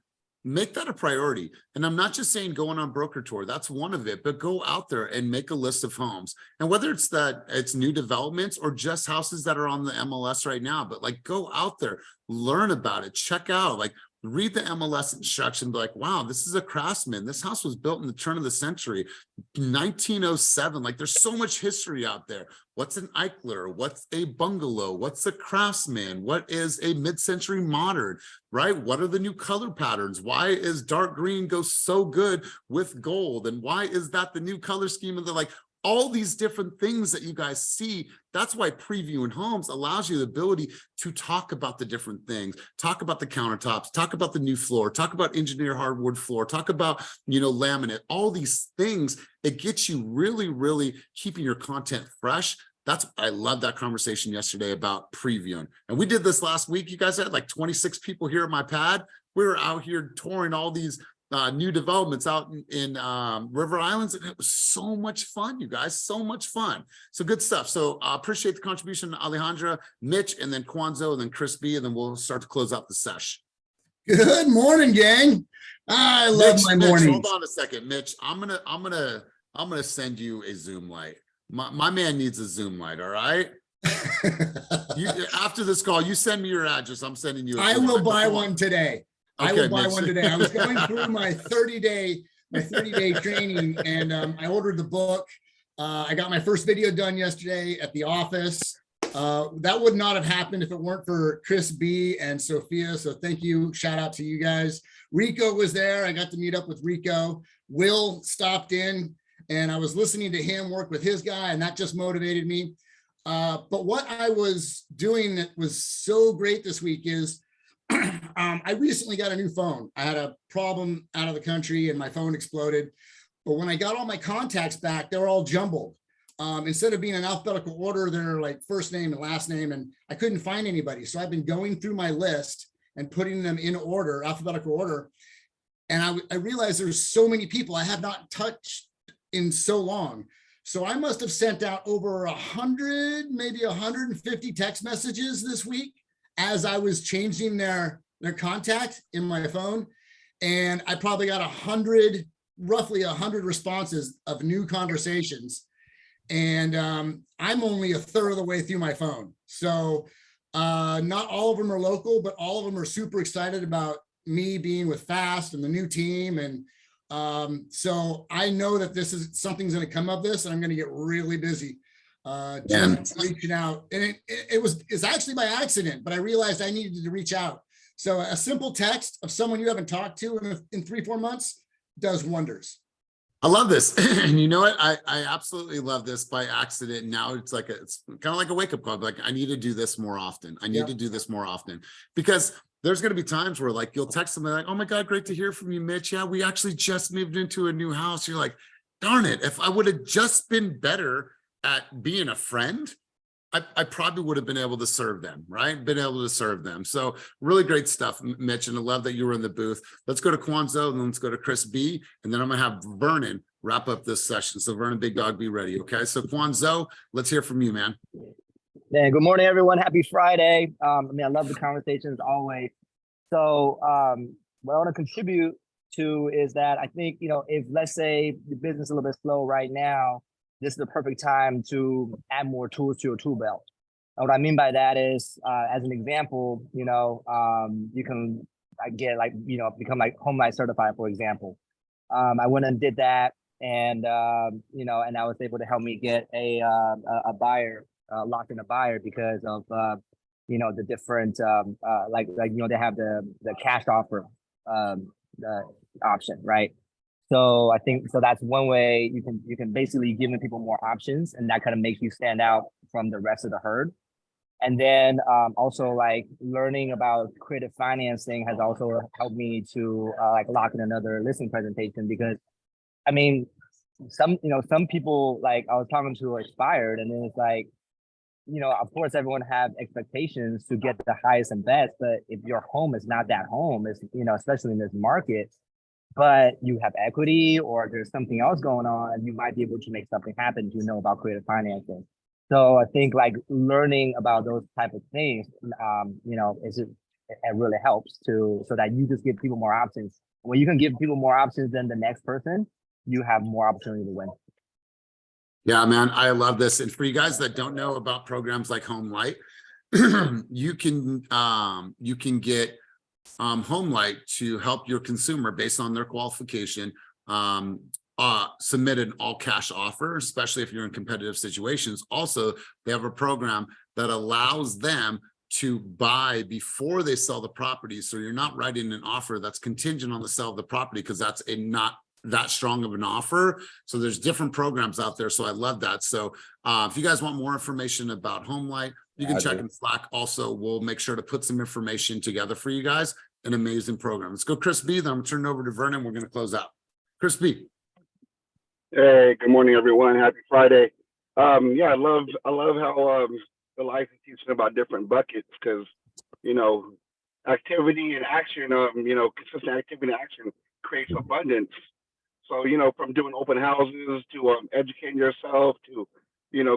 make that a priority. And I'm not just saying going on broker tour, that's one of it, but go out there and make a list of homes. And whether it's that it's new developments or just houses that are on the MLS right now, but like go out there, learn about it, check out, like read the MLS instruction, be like, wow, this is a Craftsman. This house was built in the turn of the century, 1907. Like there's so much history out there. What's an Eichler? What's a bungalow? What's a Craftsman? What is a mid-century modern, right? What are the new color patterns? Why is dark green go so good with gold? And why is that the new color scheme? And they're like, all these different things that you guys see. That's why previewing homes allows you the ability to talk about the different things, talk about the countertops, talk about the new floor, talk about engineer hardwood floor, talk about, laminate, all these things. It gets you really, really keeping your content fresh. I love that conversation yesterday about previewing. And we did this last week. You guys had like 26 people here at my pad. We were out here touring all these new developments out in River Islands, and it was so much fun, you guys, so much fun. So good stuff. So I appreciate the contribution, Alejandra, Mitch, and then Kwanzo, and then Chris B, and then we'll start to close out the sesh. Good morning, gang. I love my mornings. Hold on a second, Mitch. I'm gonna send you a Zoom light. My man needs a Zoom light. All right. After this call, you send me your address. I'm sending you. I will buy one today. I will buy one today. I was going through my 30-day training, and I ordered the book. I got my first video done yesterday at the office. That would not have happened if it weren't for Chris B and Sophia. So thank you. Shout out to you guys. Rico was there. I got to meet up with Rico. Will stopped in, and I was listening to him work with his guy, and that just motivated me. But what I was doing that was so great this week is I recently got a new phone. I had a problem out of the country and my phone exploded. But when I got all my contacts back, they were all jumbled. Instead of being in alphabetical order, they're like first name and last name, and I couldn't find anybody. So I've been going through my list and putting them in order, alphabetical order. And I realized there's so many people I have not touched in so long. So I must have sent out over 100, maybe 150 text messages this week as I was changing their contact in my phone. And I probably got roughly 100 responses of new conversations. And I'm only a third of the way through my phone. So not all of them are local, but all of them are super excited about me being with Fast and the new team. And so I know that something's going to come of this, and I'm going to get really busy. Just reaching out, and it's actually by accident, but I realized I needed to reach out. So a simple text of someone you haven't talked to in 3-4 months does wonders. I love this. And you know what? I absolutely love this by accident. Now it's kind of like a wake-up call. Like, I need to do this more often. I need to do this more often, because there's going to be times where like you'll text them like, oh my God, great to hear from you, Mitch. Yeah, we actually just moved into a new house. You're like, darn it, if I would have just been better at being a friend, I probably would have been able to serve them, right? Been able to serve them. So really great stuff, Mitch. And I love that you were in the booth. Let's go to Kwanzo, and then let's go to Chris B. And then I'm going to have Vernon wrap up this session. So Vernon, Big Dog, be ready. Okay. So Kwanzo, let's hear from you, man. Yeah, good morning, everyone. Happy Friday. I love the conversation as always. So what I want to contribute to is that I think, if let's say the business is a little bit slow right now, this is the perfect time to add more tools to your tool belt. And what I mean by that is, as an example, you can become like Homelight certified, for example. I went and did that, and and I was able to help me get a buyer, lock in a buyer, because of the different they have the cash offer option, right? So I think so that's one way you can basically give people more options, and that kind of makes you stand out from the rest of the herd. And then also like learning about creative financing has also helped me to like lock in another listing presentation, because I mean, some people, like I was talking to expired, and then it's like, of course everyone have expectations to get the highest and best, but if your home is not that home, is especially in this market, but you have equity or there's something else going on, you might be able to make something happen. About creative financing. So I think like learning about those type of things, it really helps so that you just give people more options. When you can give people more options than the next person, you have more opportunity to win. Yeah, man, I love this. And for you guys that don't know about programs like Homelight, you can get Homelight to help your consumer based on their qualification submit an all cash offer, especially if you're in competitive situations. Also, they have a program that allows them to buy before they sell the property. So you're not writing an offer that's contingent on the sale of the property, because that's not that strong of an offer. So there's different programs out there. So I love that. So if you guys want more information about Homelight, you can check in Slack. Also, we'll make sure to put some information together for you guys. An amazing program. Let's go, Chris B. Then I'm gonna turn it over to Vernon. We're going to close out. Chris B. Hey, good morning, everyone. Happy Friday. Yeah, I love how the life is teaching about different buckets, because activity and action, consistent activity and action creates abundance. So from doing open houses to educating yourself to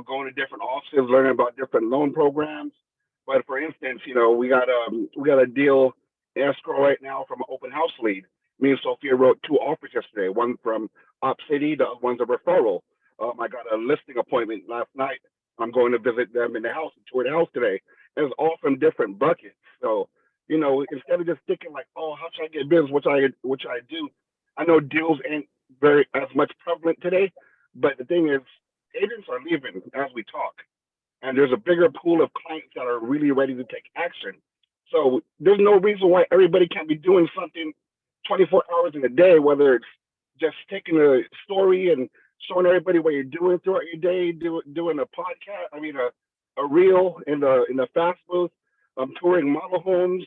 going to different offices, learning about different loan programs. But for instance, we got a deal escrow right now from an open house lead. Me and Sophia wrote 2 offers yesterday, one from Op City, the other one's a referral. I got a listing appointment last night. I'm going to visit them in the house and tour the house today. And it's all from different buckets. So, instead of just thinking like, oh, how should I get business? What should I do? I know deals ain't very as much prevalent today, but the thing is, agents are leaving as we talk. And there's a bigger pool of clients that are really ready to take action. So there's no reason why everybody can't be doing something 24 hours in a day, whether it's just taking a story and showing everybody what you're doing throughout your day, doing a podcast, a reel in the fast booth, touring model homes.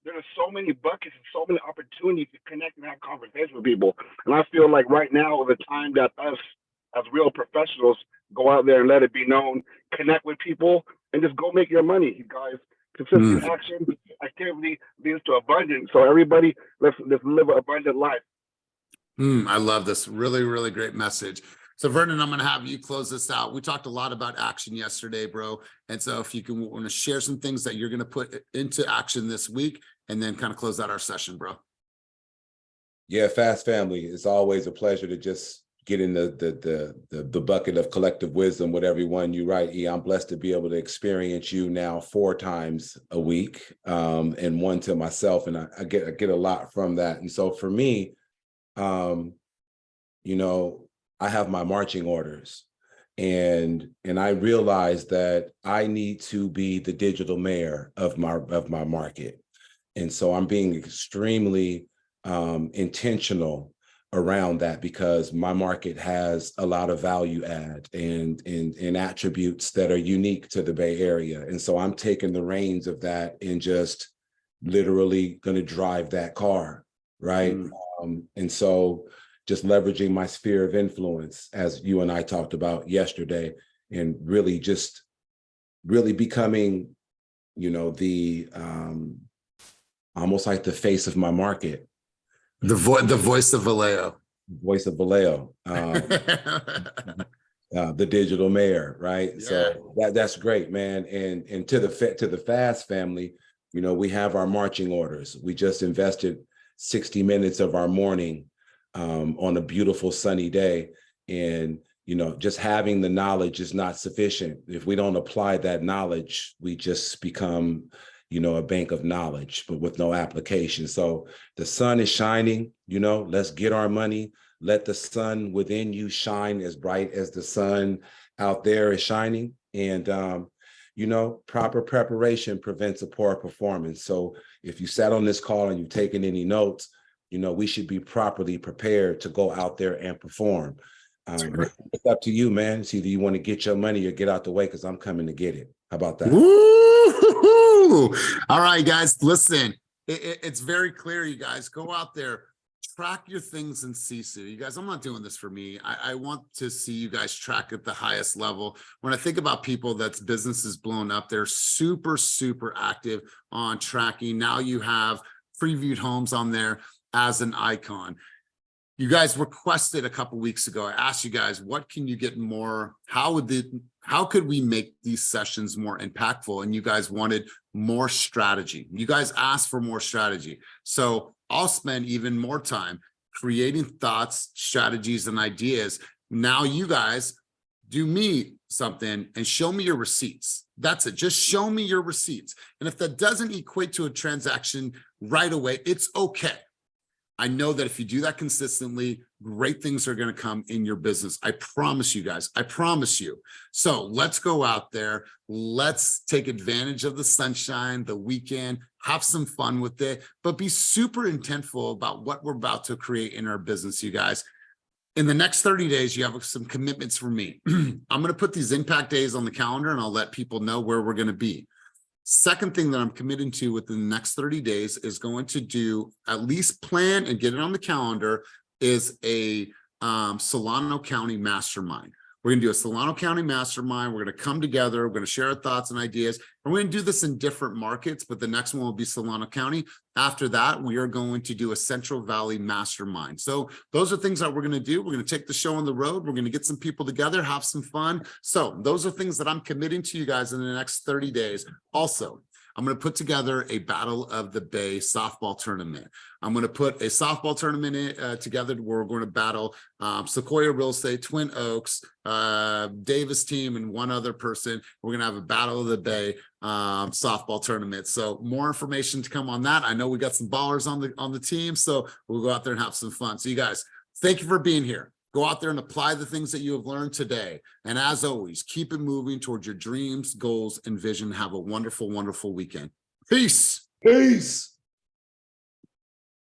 There's so many buckets and so many opportunities to connect and have conversations with people. And I feel like right now is the time that us as real professionals go out there and let it be known, connect with people, and just go make your money, you guys. Consistent action, activity leads to abundance. So everybody, let's live an abundant life. I love this. Really, really great message. So Vernon, I'm going to have you close this out. We talked a lot about action yesterday, bro. And so if you want to share some things that you're going to put into action this week, and then kind of close out our session, bro. Yeah, Fast Family, it's always a pleasure to just get in the bucket of collective wisdom with everyone. You're right, E. I'm blessed to be able to experience you now 4 times a week, and 1 to myself, and I get a lot from that. And so for me, I have my marching orders, and I realize that I need to be the digital mayor of my market. And so I'm being extremely intentional around that, because my market has a lot of value add and attributes that are unique to the Bay Area. And so I'm taking the reins of that and just literally going to drive that car, right? And so just leveraging my sphere of influence, as you and I talked about yesterday, and really becoming, the almost like the face of my market. The voice of Vallejo. Voice of Vallejo. The digital mayor, right? Yeah. So that's great, man. And to the Fast Family, we have our marching orders. We just invested 60 minutes of our morning on a beautiful sunny day. And, just having the knowledge is not sufficient. If we don't apply that knowledge, we just become, a bank of knowledge, but with no application. So the sun is shining, let's get our money. Let the sun within you shine as bright as the sun out there is shining. And, proper preparation prevents a poor performance. So if you sat on this call and you've taken any notes, we should be properly prepared to go out there and perform. It's up to you, man. It's either you want to get your money or get out the way, because I'm coming to get it. How about that? Woo! All right, guys, listen, it's very clear, you guys. Go out there, track your things in Sisu. You guys, I'm not doing this for me. I want to see you guys track at the highest level. When I think about people that's businesses blown up, they're super, super active on tracking. Now you have previewed homes on there as an icon. You guys requested a couple weeks ago, I asked you guys, what can you get more? How could we make these sessions more impactful? And you guys wanted more strategy. You guys asked for more strategy. So I'll spend even more time creating thoughts, strategies, and ideas. Now you guys do me something and show me your receipts. That's it. Just show me your receipts. And if that doesn't equate to a transaction right away, it's okay. I know that if you do that consistently, great things are going to come in your business. I promise you guys, I promise you. So let's go out there. Let's take advantage of the sunshine, the weekend, have some fun with it, but be super intentful about what we're about to create in our business, you guys. In the next 30 days, you have some commitments from me. I'm going to put these impact days on the calendar, and I'll let people know where we're going to be. Second thing that I'm committing to within the next 30 days is going to do, at least plan and get it on the calendar, is a Solano County Mastermind. We're going to do a Solano County Mastermind. We're going to come together. We're going to share our thoughts and ideas. And we're going to do this in different markets, but the next one will be Solano County. After that, we are going to do a Central Valley Mastermind. So those are things that we're going to do. We're going to take the show on the road. We're going to get some people together, have some fun. So those are things that I'm committing to you guys in the next 30 days. Also, I'm going to put together a Battle of the Bay softball tournament. I'm going to put a softball tournament together where we're going to battle Sequoia Real Estate, Twin Oaks, Davis team, and one other person. We're going to have a Battle of the Bay softball tournament. So more information to come on that. I know we got some ballers on the team, so we'll go out there and have some fun. So you guys, thank you for being here. Go out there and apply the things that you have learned today. And as always, keep it moving towards your dreams, goals, and vision. Have a wonderful, wonderful weekend. Peace. Peace.